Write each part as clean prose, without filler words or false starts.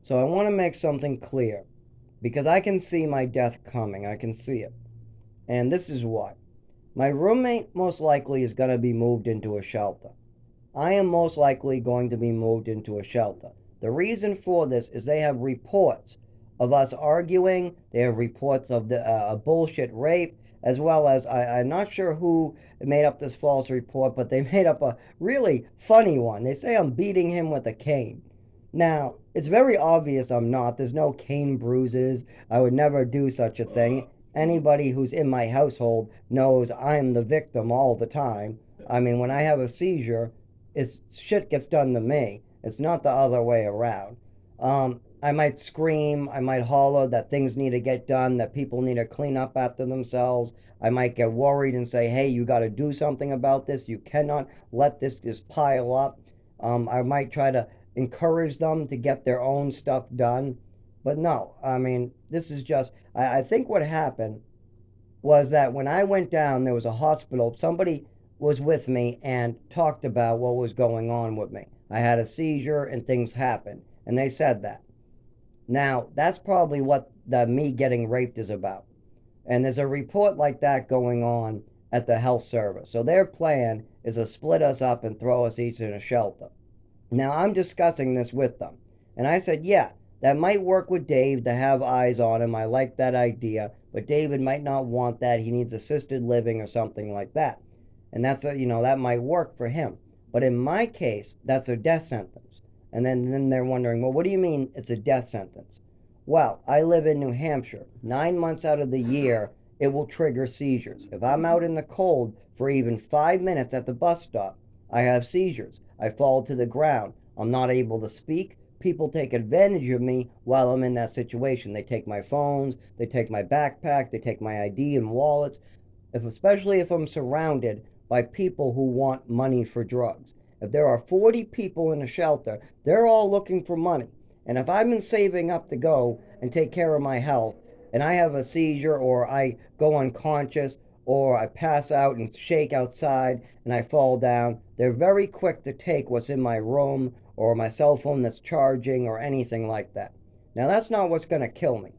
So I want to make something clear because I can see my death coming. I can see it. And this is why. My roommate most likely is going to be moved into a shelter. I am most likely going to be moved into a shelter. The reason for this is they have reports of us arguing. They have reports of the bullshit rape, as well as I'm not sure who made up this false report, but they made up a really funny one. They say I'm beating him with a cane. Now, it's very obvious I'm not. There's no cane bruises. I would never do such a thing. Anybody who's in my household knows I'm the victim all the time. I mean, when I have a seizure, it's shit gets done to me. It's not the other way around. I might scream, I might holler that things need to get done, that people need to clean up after themselves. I might get worried and say, hey, you got to do something about this. You cannot let this just pile up. I might try to encourage them to get their own stuff done. But no, I mean, this is just, I think what happened was that when I went down, there was a hospital. Somebody was with me and talked about what was going on with me. I had a seizure and things happened, and they said that. Now, that's probably what the me getting raped is about. And there's a report like that going on at the health service. So their plan is to split us up and throw us each in a shelter. Now, I'm discussing this with them. And I said, yeah, that might work with Dave to have eyes on him. I like that idea. But David might not want that. He needs assisted living or something like that. And that's, that might work for him. But in my case, that's a death sentence. And then they're wondering, well, what do you mean it's a death sentence? Well, I live in New Hampshire. 9 months out of the year, it will trigger seizures. If I'm out in the cold for even 5 minutes at the bus stop, I have seizures. I fall to the ground. I'm not able to speak. People take advantage of me while I'm in that situation. They take my phones, they take my backpack, they take my ID and wallets, especially if I'm surrounded by people who want money for drugs. If there are 40 people in a shelter, they're all looking for money. And if I've been saving up to go and take care of my health, and I have a seizure or I go unconscious or I pass out and shake outside and I fall down, they're very quick to take what's in my room or my cell phone that's charging or anything like that. Now, that's not what's going to kill me.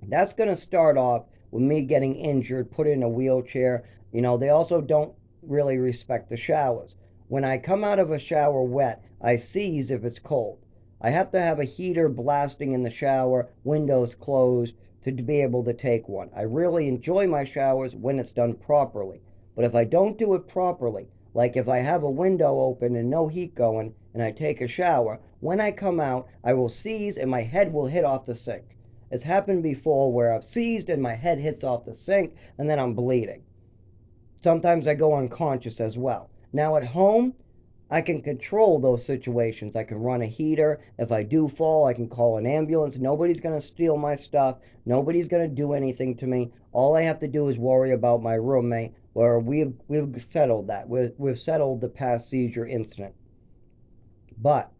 That's going to start off with me getting injured, put in a wheelchair. They also don't really respect the showers. When I come out of a shower wet, I seize if it's cold. I have to have a heater blasting in the shower, windows closed, to be able to take one. I really enjoy my showers when it's done properly. But if I don't do it properly, like if I have a window open and no heat going and I take a shower, when I come out, I will seize and my head will hit off the sink. It's happened before where I've seized and my head hits off the sink and then I'm bleeding. Sometimes I go unconscious as well. Now at home, I can control those situations. I can run a heater. If I do fall, I can call an ambulance. Nobody's going to steal my stuff. Nobody's going to do anything to me. All I have to do is worry about my roommate, where we've settled that. We've settled the past seizure incident. But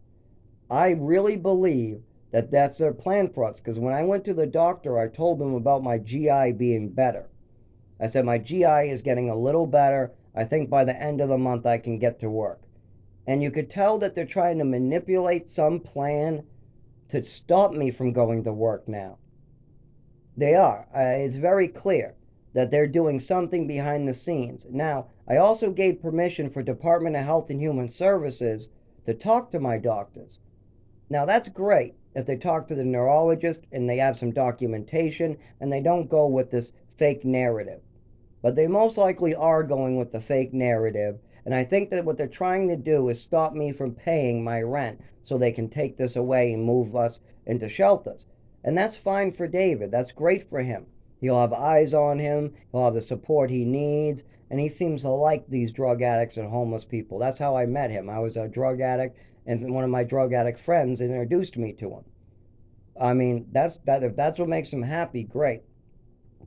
I really believe that that's their plan for us. Because when I went to the doctor, I told them about my GI being better. I said, my GI is getting a little better. I think by the end of the month I can get to work. And you could tell that they're trying to manipulate some plan to stop me from going to work now. They are. It's very clear that they're doing something behind the scenes. Now, I also gave permission for Department of Health and Human Services to talk to my doctors. Now, that's great if they talk to the neurologist and they have some documentation and they don't go with this fake narrative. But they most likely are going with the fake narrative. And I think that what they're trying to do is stop me from paying my rent so they can take this away and move us into shelters. And that's fine for David. That's great for him. He'll have eyes on him. He'll have the support he needs. And he seems to like these drug addicts and homeless people. That's how I met him. I was a drug addict, and one of my drug addict friends introduced me to him. I mean, if that's what makes him happy, great.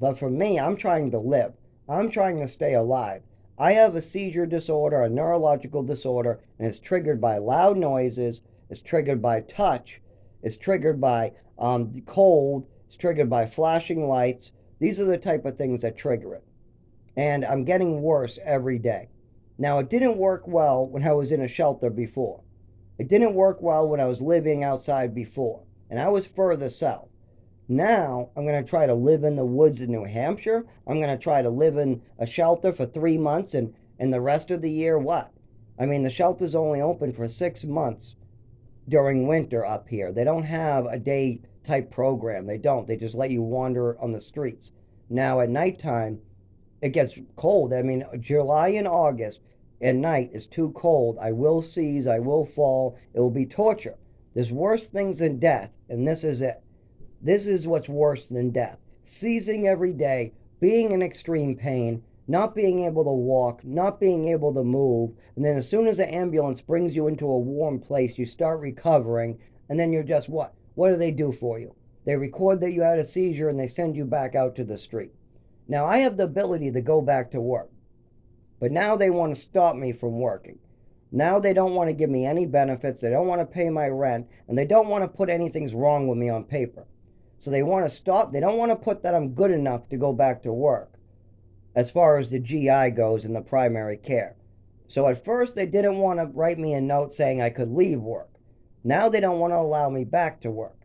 But for me, I'm trying to live. I'm trying to stay alive. I have a seizure disorder, a neurological disorder, and it's triggered by loud noises, it's triggered by touch, it's triggered by cold, it's triggered by flashing lights. These are the type of things that trigger it. And I'm getting worse every day. Now, it didn't work well when I was in a shelter before. It didn't work well when I was living outside before. and I was further south. Now I'm going to try to live in the woods in New Hampshire. I'm going to try to live in a shelter for 3 months, and the rest of the year, what? I mean, the shelter's only open for 6 months during winter up here. They don't have a day type program. They don't. They just let you wander on the streets. Now at nighttime, it gets cold. I mean, July and August at night is too cold. I will seize. I will fall. It will be torture. There's worse things than death, and this is it. This is what's worse than death. Seizing every day, being in extreme pain, not being able to walk, not being able to move, and then as soon as the ambulance brings you into a warm place, you start recovering, and then you're just what? What do they do for you? They record that you had a seizure and they send you back out to the street. Now, I have the ability to go back to work, but now they want to stop me from working. Now they don't want to give me any benefits, they don't want to pay my rent, and they don't want to put anything's wrong with me on paper. So they want to stop, they don't want to put that I'm good enough to go back to work as far as the GI goes in the primary care. So at first they didn't want to write me a note saying I could leave work. Now they don't want to allow me back to work.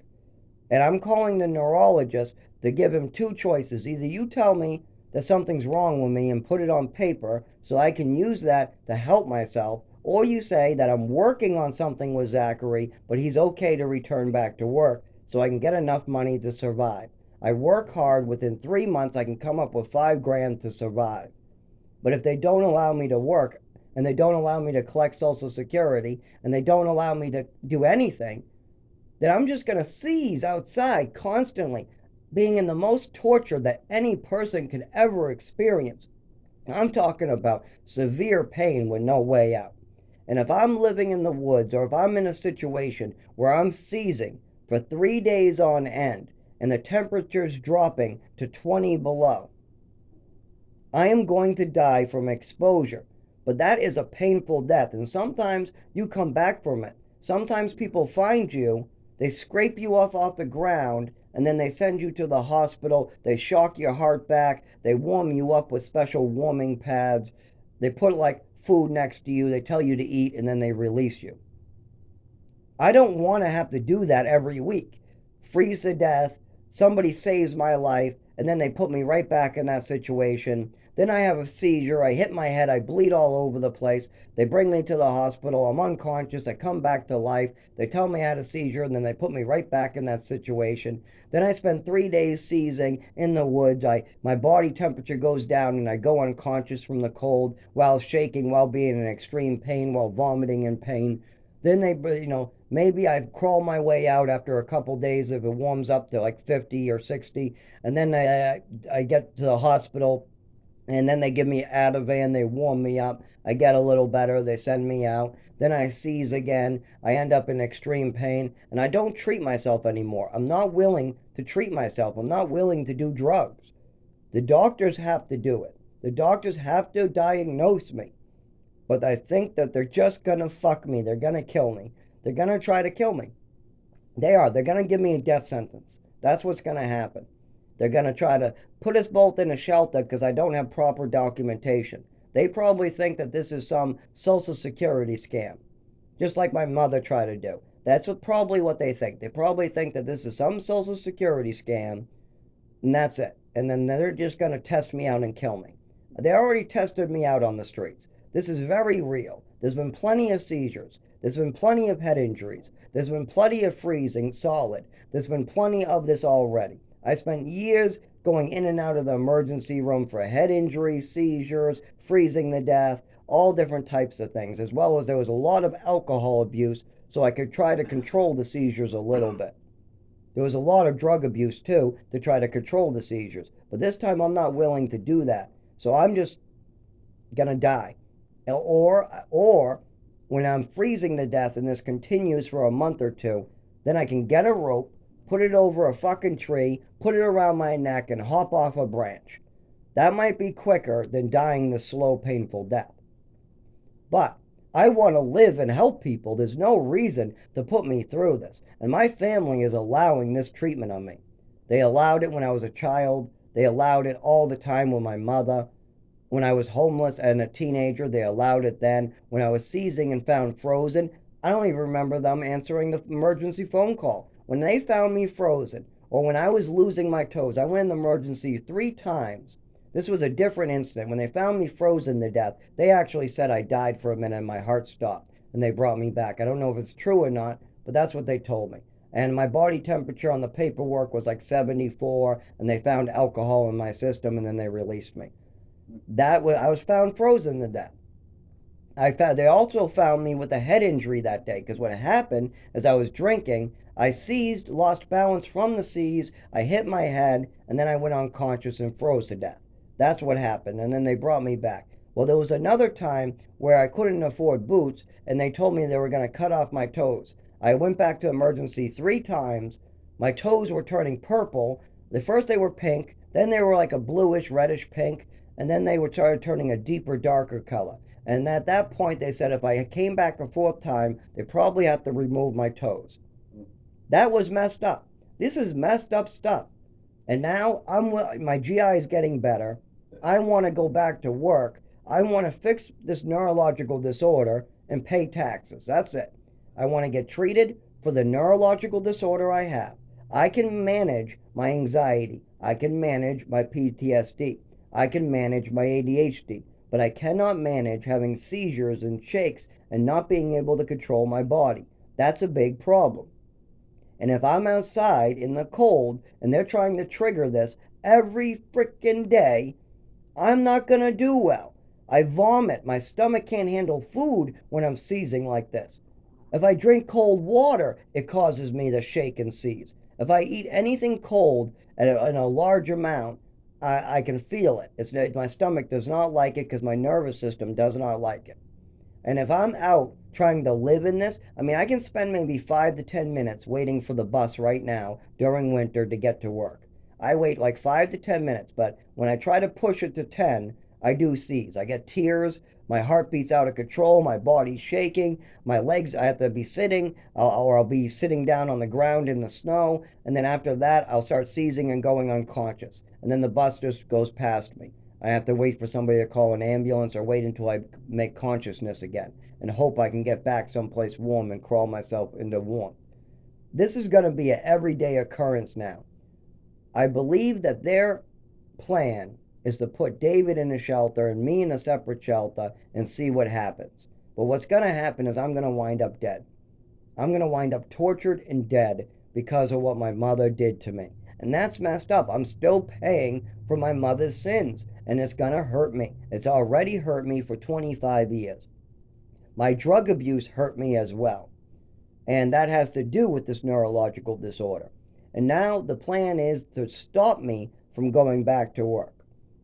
And I'm calling the neurologist to give him two choices. Either you tell me that something's wrong with me and put it on paper so I can use that to help myself, or you say that I'm working on something with Zachary, but he's okay to return back to work so I can get enough money to survive. I work hard. Within 3 months, I can come up with $5,000 to survive. But if they don't allow me to work, and they don't allow me to collect Social Security, and they don't allow me to do anything, then I'm just going to seize outside constantly, being in the most torture that any person could ever experience. I'm talking about severe pain with no way out. And if I'm living in the woods, or if I'm in a situation where I'm seizing for 3 days on end and the temperature's dropping to 20 below, I am going to die from exposure. But that is a painful death, and sometimes you come back from it. Sometimes people find you, they scrape you off the ground, and then they send you to the hospital. They shock your heart back. They warm you up with special warming pads. They put like food next to you. They tell you to eat, and then they release you. I don't want to have to do that every week. Freeze to death, somebody saves my life, and then they put me right back in that situation. Then I have a seizure, I hit my head, I bleed all over the place. They bring me to the hospital, I'm unconscious, I come back to life. They tell me I had a seizure, and then they put me right back in that situation. Then I spend 3 days seizing in the woods. My body temperature goes down, and I go unconscious from the cold while shaking, while being in extreme pain, while vomiting in pain. Then maybe I crawl my way out after a couple days if it warms up to like 50 or 60. And then I get to the hospital, and then they give me Ativan, they warm me up. I get a little better, they send me out. Then I seize again. I end up in extreme pain, and I don't treat myself anymore. I'm not willing to treat myself. I'm not willing to do drugs. The doctors have to do it. The doctors have to diagnose me. But I think that they're just gonna fuck me. They're gonna kill me. They're gonna try to kill me. They are. They're gonna give me a death sentence. That's what's gonna happen. They're gonna try to put us both in a shelter because I don't have proper documentation. They probably think that this is some Social Security scam, just like my mother tried to do. That's probably what they think. They probably think that this is some Social Security scam, and that's it. And then they're just gonna test me out and kill me. They already tested me out on the streets. This is very real. There's been plenty of seizures. There's been plenty of head injuries. There's been plenty of freezing solid. There's been plenty of this already. I spent years going in and out of the emergency room for head injuries, seizures, freezing to death, all different types of things, as well as there was a lot of alcohol abuse so I could try to control the seizures a little bit. There was a lot of drug abuse too to try to control the seizures. But this time I'm not willing to do that. So I'm just gonna die. Or when I'm freezing to death and this continues for a month or two, then I can get a rope, put it over a fucking tree, put it around my neck, and hop off a branch. That might be quicker than dying the slow, painful death. But I want to live and help people. There's no reason to put me through this. And my family is allowing this treatment on me. They allowed it when I was a child. They allowed it all the time with my mother. When I was homeless and a teenager, they allowed it then. When I was seizing and found frozen, I don't even remember them answering the emergency phone call. When they found me frozen, or when I was losing my toes, I went in the emergency 3 times. This was a different incident. When they found me frozen to death, they actually said I died for a minute and my heart stopped, and they brought me back. I don't know if it's true or not, but that's what they told me. And my body temperature on the paperwork was like 74, and they found alcohol in my system, and then they released me. I was found frozen to death. They also found me with a head injury that day, because what happened is I was drinking, I seized, lost balance from the seize, I hit my head, and then I went unconscious and froze to death. That's what happened, and then they brought me back. Well, there was another time where I couldn't afford boots, and they told me they were going to cut off my toes. I went back to emergency 3 times. My toes were turning purple. At first they were pink, then they were like a bluish, reddish pink, and then they were started turning a deeper, darker color. And at that point, they said if I came back a 4th time, they probably have to remove my toes. That was messed up. This is messed up stuff. And now my GI is getting better. I want to go back to work. I want to fix this neurological disorder and pay taxes. That's it. I want to get treated for the neurological disorder I have. I can manage my anxiety. I can manage my PTSD. I can manage my ADHD. But I cannot manage having seizures and shakes and not being able to control my body. That's a big problem. And if I'm outside in the cold and they're trying to trigger this every frickin' day, I'm not going to do well. I vomit. My stomach can't handle food when I'm seizing like this. If I drink cold water, it causes me to shake and seize. If I eat anything cold in a large amount, I can feel it. My stomach does not like it because my nervous system does not like it. And if I'm out trying to live in this, I mean, I can spend maybe 5 to 10 minutes waiting for the bus right now during winter to get to work. I wait like 5 to 10 minutes, but when I try to push it to 10, I do seize. I get tears, my heart beats out of control, my body's shaking, my legs, I have to be sitting, or I'll be sitting down on the ground in the snow, and then after that, I'll start seizing and going unconscious. And then the bus just goes past me. I have to wait for somebody to call an ambulance or wait until I make consciousness again and hope I can get back someplace warm and crawl myself into warmth. This is going to be an everyday occurrence now. I believe that their plan is to put David in a shelter and me in a separate shelter and see what happens. But what's going to happen is I'm going to wind up dead. I'm going to wind up tortured and dead because of what my mother did to me. And that's messed up. I'm still paying for my mother's sins, and it's going to hurt me. It's already hurt me for 25 years. My drug abuse hurt me as well. And that has to do with this neurological disorder. And now the plan is to stop me from going back to work.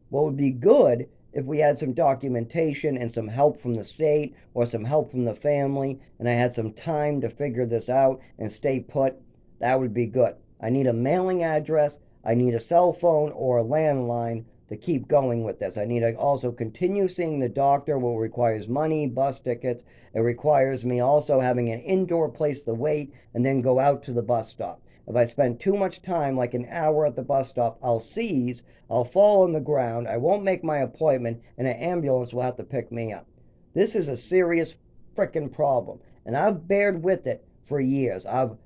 What would be good if we had some documentation and some help from the state or some help from the family, and I had some time to figure this out and stay put, that would be good. I need a mailing address, I need a cell phone or a landline to keep going with this. I need to also continue seeing the doctor, which requires money, bus tickets. It requires me also having an indoor place to wait and then go out to the bus stop. If I spend too much time, like an hour at the bus stop, I'll seize, I'll fall on the ground, I won't make my appointment, and an ambulance will have to pick me up. This is a serious frickin' problem, and I've bared with it for years. I've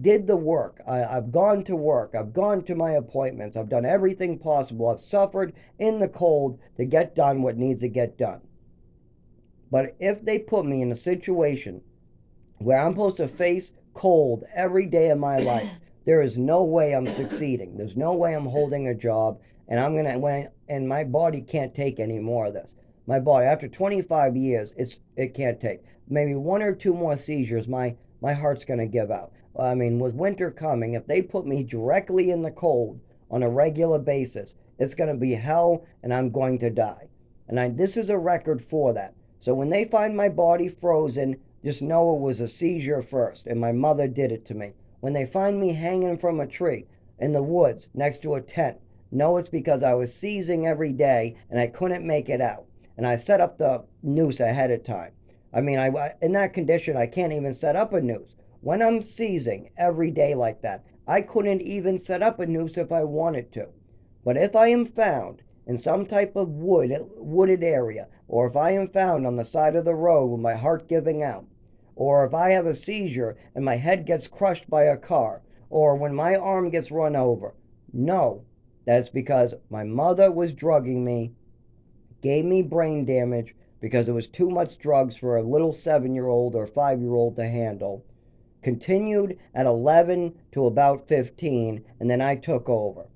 did the work. I've gone to work. I've gone to my appointments. I've done everything possible. I've suffered in the cold to get done what needs to get done. But if they put me in a situation where I'm supposed to face cold every day of my life, there is no way I'm succeeding. There's no way I'm holding a job, and and my body can't take any more of this. My body, after 25 years, it can't take. Maybe 1 or 2 more seizures, my heart's going to give out. I mean, with winter coming, if they put me directly in the cold on a regular basis, it's going to be hell and I'm going to die. And this is a record for that. So when they find my body frozen, just know it was a seizure first, and my mother did it to me. When they find me hanging from a tree in the woods next to a tent, know it's because I was seizing every day and I couldn't make it out. And I set up the noose ahead of time. I mean, in that condition, I can't even set up a noose. When I'm seizing every day like that, I couldn't even set up a noose if I wanted to. But if I am found in some type of wooded area, or if I am found on the side of the road with my heart giving out, or if I have a seizure and my head gets crushed by a car, or when my arm gets run over. No, that's because my mother was drugging me, gave me brain damage because it was too much drugs for a little 7-year-old or 5-year-old to handle. Continued at 11 to about 15, and then I took over.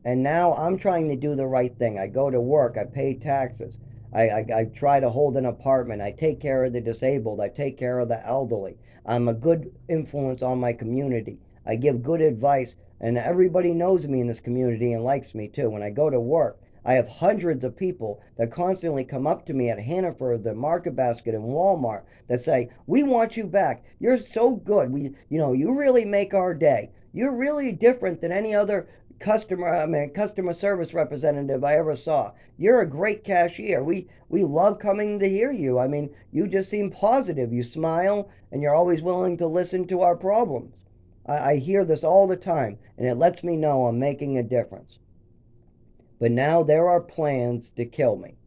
And now I'm trying to do the right thing. I go to work, I pay taxes, I try to hold an apartment, I take care of the disabled, I take care of the elderly. I'm a good influence on my community. I give good advice, and everybody knows me in this community and likes me too. When I go to work, I have hundreds of people that constantly come up to me at Hannaford, the Market Basket, and Walmart that say, "We want you back. You're so good. You really make our day. You're really different than any other customer service representative I ever saw. You're a great cashier. We love coming to hear you. I mean, you just seem positive. You smile, and you're always willing to listen to our problems." I hear this all the time, and it lets me know I'm making a difference. But now there are plans to kill me.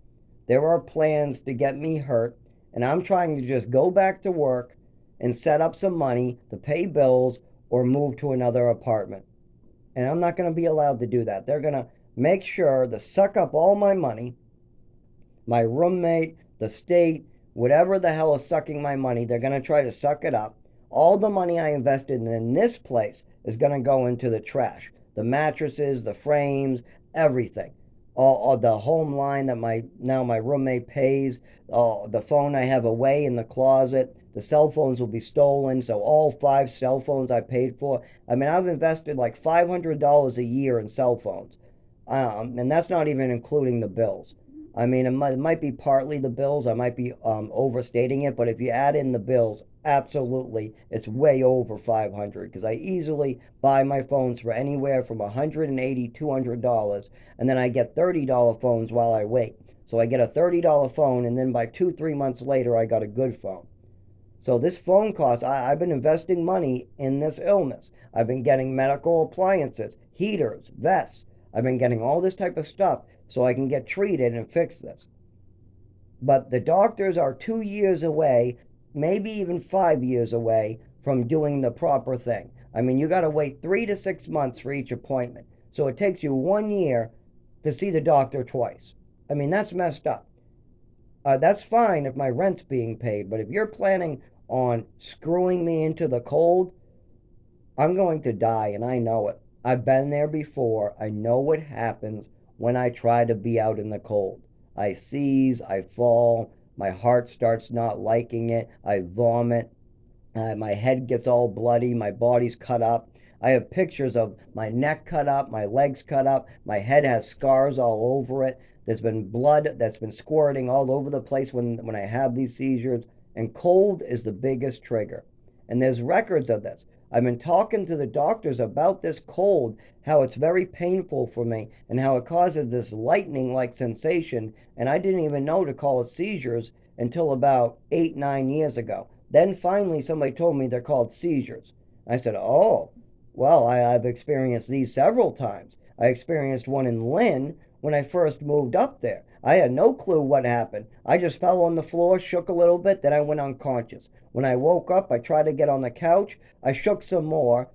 There are plans to get me hurt, and I'm trying to just go back to work and set up some money to pay bills or move to another apartment. And I'm not going to be allowed to do that. They're going to make sure to suck up all my money. My roommate, the state, whatever the hell is sucking my money, they're going to try to suck it up. All the money I invested in this place is going to go into the trash. The mattresses, the frames, everything. All the home line that my roommate pays, the phone I have away in the closet, the cell phones will be stolen. So all 5 cell phones I paid for. I mean, I've invested like $500 a year in cell phones, and that's not even including the bills. I mean, it might be partly the bills. I might be overstating it, but if you add in the bills, absolutely, it's way over 500 because I easily buy my phones for anywhere from 180, $200, and then I get $30 phones while I wait. So I get a $30 phone, and then by 2, 3 months later, I got a good phone. So this phone cost, I've been investing money in this illness. I've been getting medical appliances, heaters, vests. I've been getting all this type of stuff so I can get treated and fix this. But the doctors are 2 years away, maybe even 5 years away from doing the proper thing. I mean, you got to wait 3 to 6 months for each appointment. So it takes you 1 year to see the doctor twice. I mean, that's messed up. That's fine if my rent's being paid, but if you're planning on screwing me into the cold, I'm going to die, and I know it. I've been there before. I know what happens when I try to be out in the cold. I seize, I fall, my heart starts not liking it, I vomit, my head gets all bloody, my body's cut up. I have pictures of my neck cut up, my legs cut up, my head has scars all over it. There's been blood that's been squirting all over the place when I have these seizures, and cold is the biggest trigger. And there's records of this. I've been talking to the doctors about this cold, how it's very painful for me, and how it causes this lightning like sensation. And I didn't even know to call it seizures until about 8, 9 years ago. Then finally, somebody told me they're called seizures. I said, "Oh, well, I've experienced these several times. I experienced one in Lynn when I first moved up there. I had no clue what happened. I just fell on the floor, shook a little bit, then I went unconscious. When I woke up, I tried to get on the couch. I shook some more,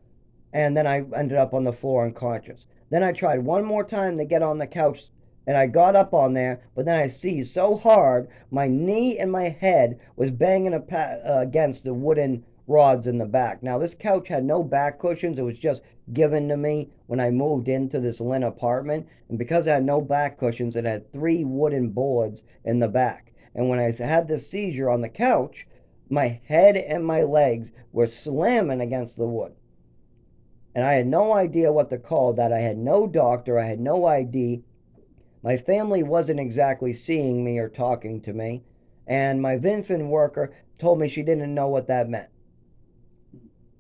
and then I ended up on the floor unconscious. Then I tried one more time to get on the couch, and I got up on there, but then I seized so hard, my knee and my head was banging against the wooden rods in the back. Now, this couch had no back cushions. It was just given to me when I moved into this Lynn apartment. And because it had no back cushions, it had 3 wooden boards in the back. And when I had this seizure on the couch, my head and my legs were slamming against the wood. And I had no idea what to call that. I had no doctor. I had no ID. My family wasn't exactly seeing me or talking to me. And my Vinfin worker told me she didn't know what that meant.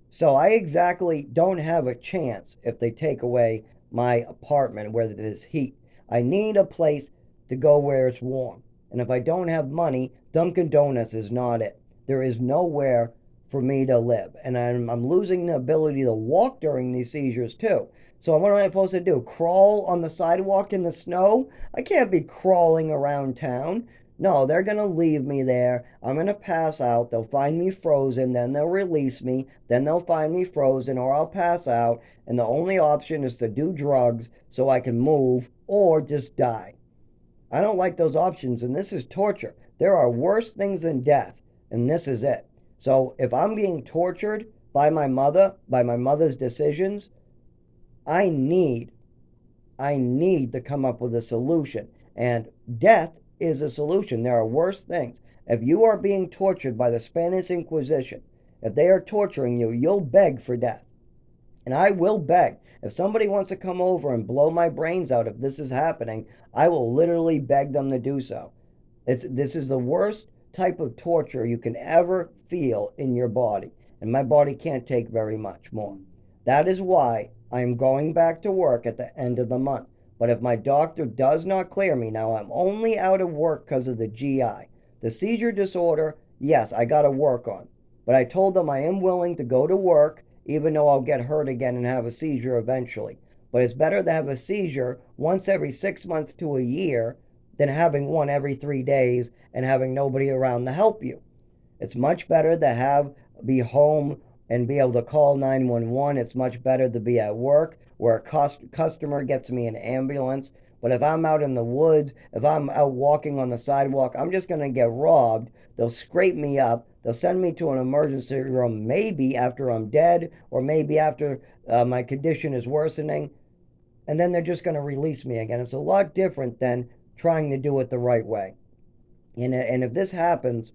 So I exactly don't have a chance if they take away my apartment where there's heat. I need a place to go where it's warm. And if I don't have money, Dunkin' Donuts is not it. There is nowhere for me to live. And I'm losing the ability to walk during these seizures too. So what am I supposed to do? Crawl on the sidewalk in the snow? I can't be crawling around town. No, they're going to leave me there. I'm going to pass out. They'll find me frozen. Then they'll release me. Then they'll find me frozen or I'll pass out. And the only option is to do drugs so I can move or just die. I don't like those options, and this is torture. There are worse things than death, and this is it. So if I'm being tortured by my mother's decisions, I need I need to come up with a solution. And death is a solution. There are worse things. If you are being tortured by the Spanish Inquisition, if they are torturing you, you'll beg for death. And I will beg. If somebody wants to come over and blow my brains out if this is happening, I will literally beg them to do so. This is the worst type of torture you can ever feel in your body. And my body can't take very much more. That is why I am going back to work at the end of the month. But if my doctor does not clear me, now I'm only out of work because of the GI. The seizure disorder, yes, I got to work on. But I told them I am willing to go to work even though I'll get hurt again and have a seizure eventually. But it's better to have a seizure once every 6 months to a year than having one every 3 days and having nobody around to help you. It's much better to be home and be able to call 911. It's much better to be at work where a customer gets me an ambulance. But if I'm out in the woods, if I'm out walking on the sidewalk, I'm just going to get robbed. They'll scrape me up. They'll send me to an emergency room maybe after I'm dead or maybe after my condition is worsening. And then they're just going to release me again. It's a lot different than trying to do it the right way. And if this happens,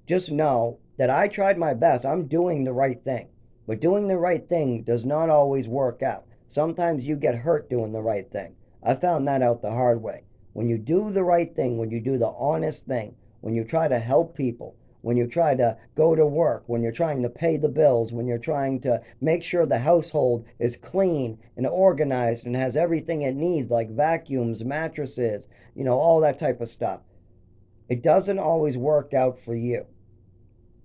just know that I tried my best. I'm doing the right thing. But doing the right thing does not always work out. Sometimes you get hurt doing the right thing. I found that out the hard way. When you do the right thing, when you do the honest thing, when you try to help people, when you try to go to work, when you're trying to pay the bills, when you're trying to make sure the household is clean and organized and has everything it needs, like vacuums, mattresses, all that type of stuff. It doesn't always work out for you.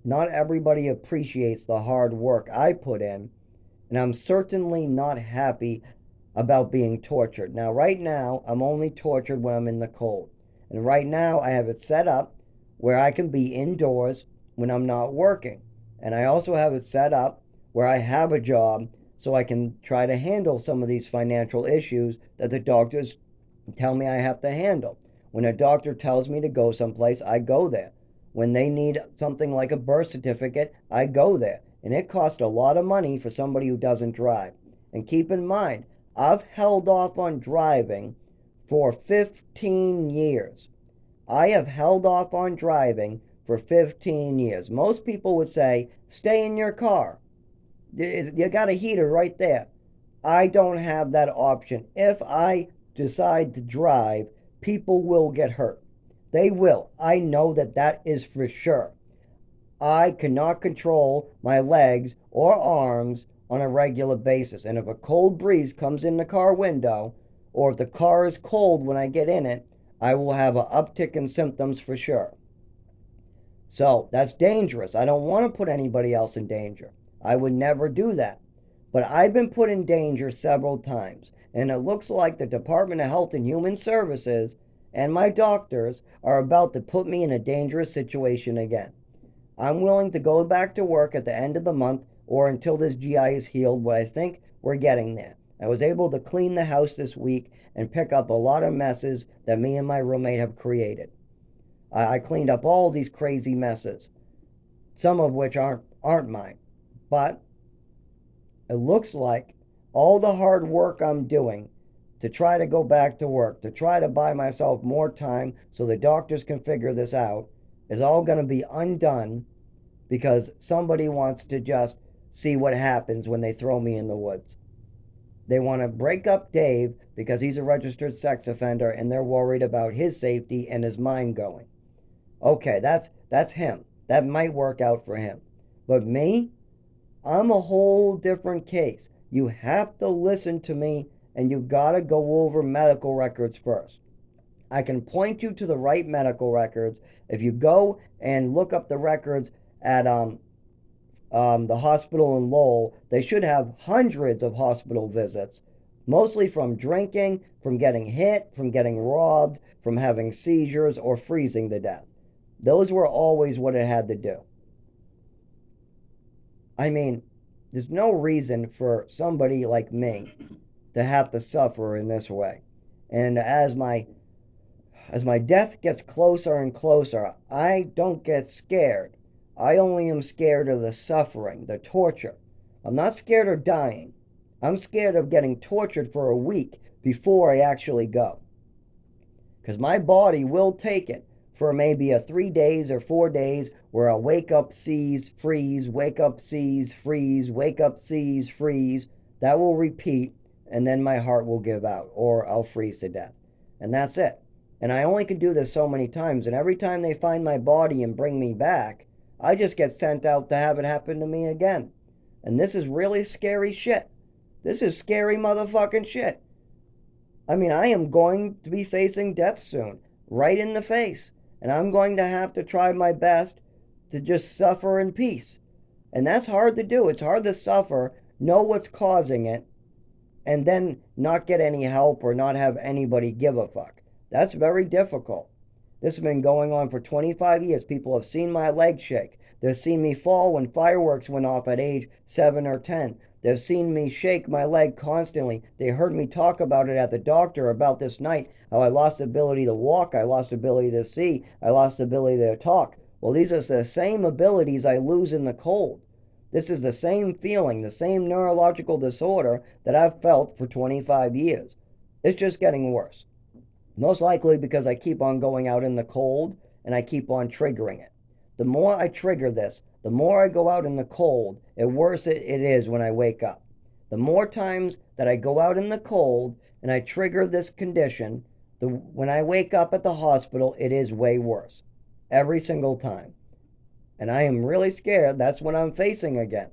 Not everybody appreciates the hard work I put in, and I'm certainly not happy about being tortured. Now, right now, I'm only tortured when I'm in the cold. And right now, I have it set up where I can be indoors when I'm not working. And I also have it set up where I have a job so I can try to handle some of these financial issues that the doctors tell me I have to handle. When a doctor tells me to go someplace, I go there. When they need something like a birth certificate, I go there. And it costs a lot of money for somebody who doesn't drive. And keep in mind, I've held off on driving for 15 years. I have held off on driving for 15 years. Most people would say, stay in your car. You got a heater right there. I don't have that option. If I decide to drive, people will get hurt. They will. I know that is for sure. I cannot control my legs or arms on a regular basis. And if a cold breeze comes in the car window, or if the car is cold when I get in it, I will have an uptick in symptoms for sure. So that's dangerous. I don't want to put anybody else in danger. I would never do that. But I've been put in danger several times. And it looks like the Department of Health and Human Services and my doctors are about to put me in a dangerous situation again. I'm willing to go back to work at the end of the month or until this GI is healed, but I think we're getting there. I was able to clean the house this week and pick up a lot of messes that me and my roommate have created. I cleaned up all these crazy messes, some of which aren't mine. But it looks like all the hard work I'm doing to try to go back to work, to try to buy myself more time so the doctors can figure this out, is all going to be undone because somebody wants to just see what happens when they throw me in the woods. They want to break up Dave because he's a registered sex offender and they're worried about his safety and his mind going. Okay, that's him. That might work out for him. But me, I'm a whole different case. You have to listen to me and you got to go over medical records first. I can point you to the right medical records. If you go and look up the records at the hospital in Lowell, they should have hundreds of hospital visits. Mostly from drinking, from getting hit, from getting robbed, from having seizures, or freezing to death. Those were always what it had to do. I mean, there's no reason for somebody like me to have to suffer in this way. And as my death gets closer and closer, I don't get scared. I only am scared of the suffering, the torture. I'm not scared of dying. I'm scared of getting tortured for a week before I actually go. Because my body will take it for maybe a 3 days or 4 days where I'll wake up, seize, freeze, wake up, seize, freeze, wake up, seize, freeze. That will repeat, and then my heart will give out, or I'll freeze to death. And that's it. And I only can do this so many times, and every time they find my body and bring me back, I just get sent out to have it happen to me again. And this is really scary shit. This is scary motherfucking shit. I mean, I am going to be facing death soon, right in the face. And I'm going to have to try my best to just suffer in peace. And that's hard to do. It's hard to suffer, know what's causing it, and then not get any help or not have anybody give a fuck. That's very difficult. This has been going on for 25 years. People have seen my leg shake. They've seen me fall when fireworks went off at age 7 or 10. They've seen me shake my leg constantly. They heard me talk about it at the doctor about this night, how I lost the ability to walk, I lost the ability to see, I lost the ability to talk. Well, these are the same abilities I lose in the cold. This is the same feeling, the same neurological disorder that I've felt for 25 years. It's just getting worse. Most likely because I keep on going out in the cold and I keep on triggering it. The more I trigger this, the more I go out in the cold, the worse it is when I wake up. The more times that I go out in the cold and I trigger this condition, when I wake up at the hospital, it is way worse. Every single time. And I am really scared that's what I'm facing again.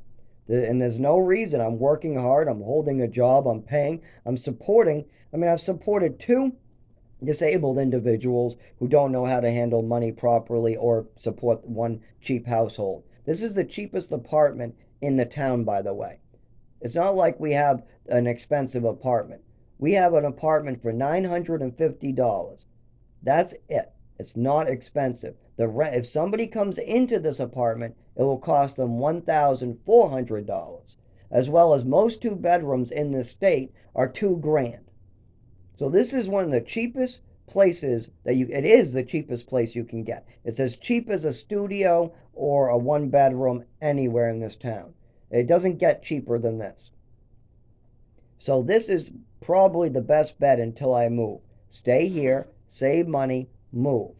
And there's no reason. I'm working hard. I'm holding a job. I'm paying. I'm supporting. I've supported two disabled individuals who don't know how to handle money properly or support one cheap household. This is the cheapest apartment in the town, by the way. It's not like we have an expensive apartment. We have an apartment for $950. That's it. It's not expensive. The rent, if somebody comes into this apartment, it will cost them $1,400, as well as most two bedrooms in this state are $2,000. So this is one of the cheapest places it is the cheapest place you can get. It's as cheap as a studio or a one bedroom anywhere in this town. It doesn't get cheaper than this. So this is probably the best bet until I move. Stay here, save money, move.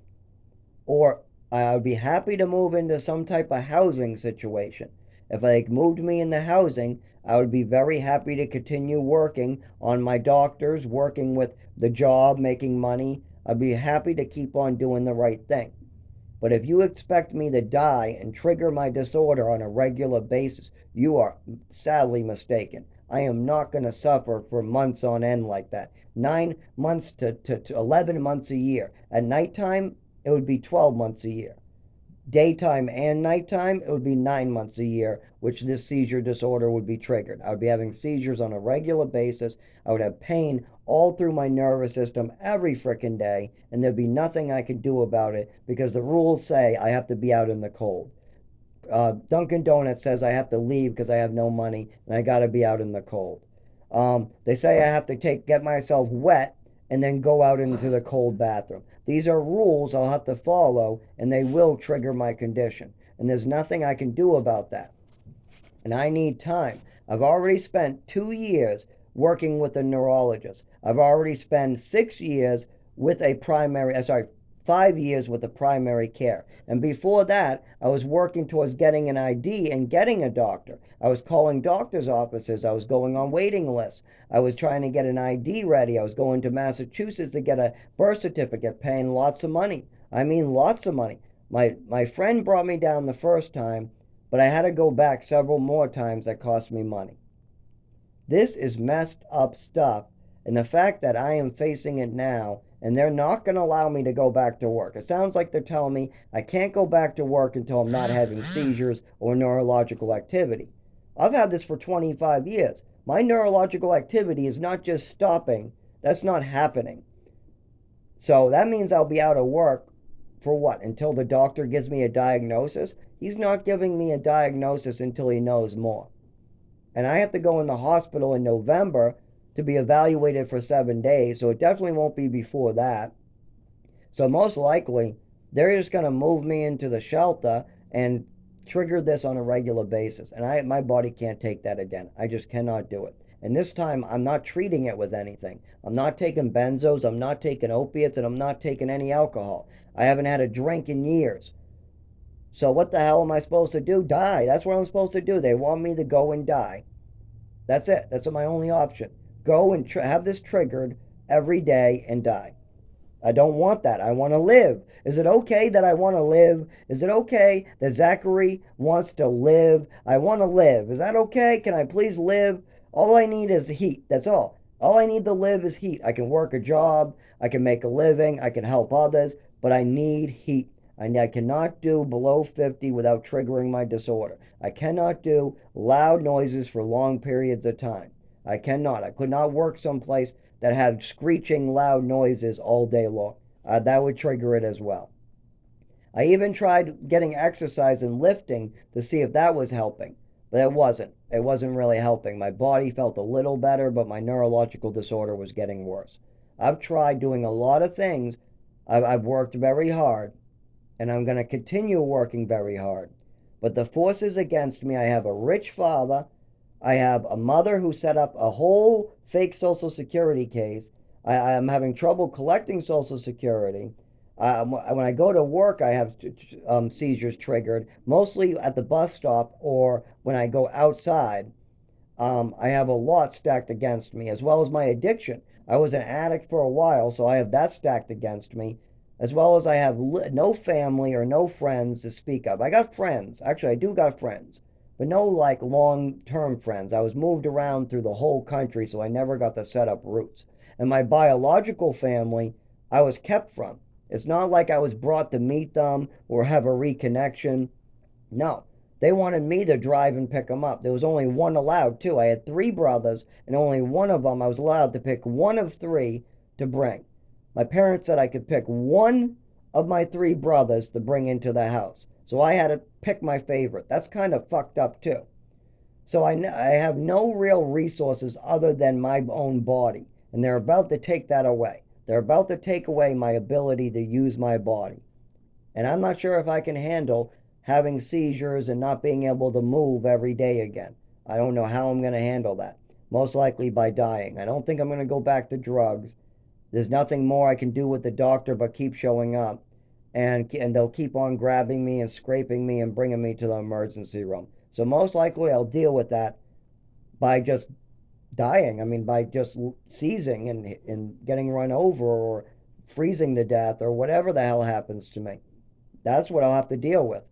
Or I would be happy to move into some type of housing situation. If they moved me into housing, I would be very happy to continue working on my doctors, working with the job, making money. I'd be happy to keep on doing the right thing. But if you expect me to die and trigger my disorder on a regular basis, you are sadly mistaken. I am not going to suffer for months on end like that. 9 months to 11 months a year. At nighttime, it would be 12 months a year. Daytime and nighttime, it would be 9 months a year, which this seizure disorder would be triggered. I would be having seizures on a regular basis. I would have pain all through my nervous system every frickin' day, and there'd be nothing I could do about it because the rules say I have to be out in the cold. Dunkin' Donuts says I have to leave because I have no money and I got to be out in the cold. They say I have to get myself wet and then go out into the cold bathroom. These are rules I'll have to follow, and they will trigger my condition. And there's nothing I can do about that. And I need time. I've already spent 2 years working with a neurologist. I've already spent 6 years with a 5 years with a primary care. And before that, I was working towards getting an ID and getting a doctor. I was calling doctor's offices. I was going on waiting lists. I was trying to get an ID ready. I was going to Massachusetts to get a birth certificate, paying lots of money. I mean, lots of money. My friend brought me down the first time, but I had to go back several more times that cost me money. This is messed up stuff. And the fact that I am facing it now and they're not going to allow me to go back to work. It sounds like they're telling me I can't go back to work until I'm not having seizures or neurological activity. I've had this for 25 years. My neurological activity is not just stopping, that's not happening. So that means I'll be out of work for what? Until the doctor gives me a diagnosis? He's not giving me a diagnosis until he knows more. And I have to go in the hospital in November to be evaluated for 7 days, so it definitely won't be before that. So most likely, they're just going to move me into the shelter and trigger this on a regular basis. And my body can't take that again. I just cannot do it. And this time, I'm not treating it with anything. I'm not taking benzos, I'm not taking opiates, and I'm not taking any alcohol. I haven't had a drink in years. So what the hell am I supposed to do? Die. That's what I'm supposed to do. They want me to go and die. That's it. That's my only option. Go and have this triggered every day and die. I don't want that. I want to live. Is it okay that I want to live? Is it okay that Zachary wants to live? I want to live. Is that okay? Can I please live? All I need is heat. That's all. All I need to live is heat. I can work a job. I can make a living. I can help others. But I need heat. I cannot do below 50 without triggering my disorder. I cannot do loud noises for long periods of time. I cannot. I could not work someplace that had screeching loud noises all day long. That would trigger it as well. I even tried getting exercise and lifting to see if that was helping, but it wasn't. It wasn't really helping. My body felt a little better, but my neurological disorder was getting worse. I've tried doing a lot of things. I've worked very hard, and I'm going to continue working very hard. But the forces against me, I have a rich father. I have a mother who set up a whole fake Social Security case. I am having trouble collecting Social Security. When I go to work, I have seizures triggered, mostly at the bus stop or when I go outside. I have a lot stacked against me, as well as my addiction. I was an addict for a while, so I have that stacked against me, as well as I have no family or no friends to speak of. I got friends. Actually, I do got friends, but no like long-term friends. I was moved around through the whole country, so I never got to set up roots. And my biological family, I was kept from. It's not like I was brought to meet them or have a reconnection. No, they wanted me to drive and pick them up. There was only one allowed, too. I had three brothers, and only one of them I was allowed to pick one of three to bring. My parents said I could pick one of my three brothers to bring into the house. So I had to pick my favorite. That's kind of fucked up, too. So I have no real resources other than my own body. And they're about to take that away. They're about to take away my ability to use my body. And I'm not sure if I can handle having seizures and not being able to move every day again. I don't know how I'm going to handle that. Most likely by dying. I don't think I'm going to go back to drugs. There's nothing more I can do with the doctor but keep showing up. And they'll keep on grabbing me and scraping me and bringing me to the emergency room. So most likely I'll deal with that by just dying. I mean, by just seizing and getting run over or freezing to death or whatever the hell happens to me. That's what I'll have to deal with.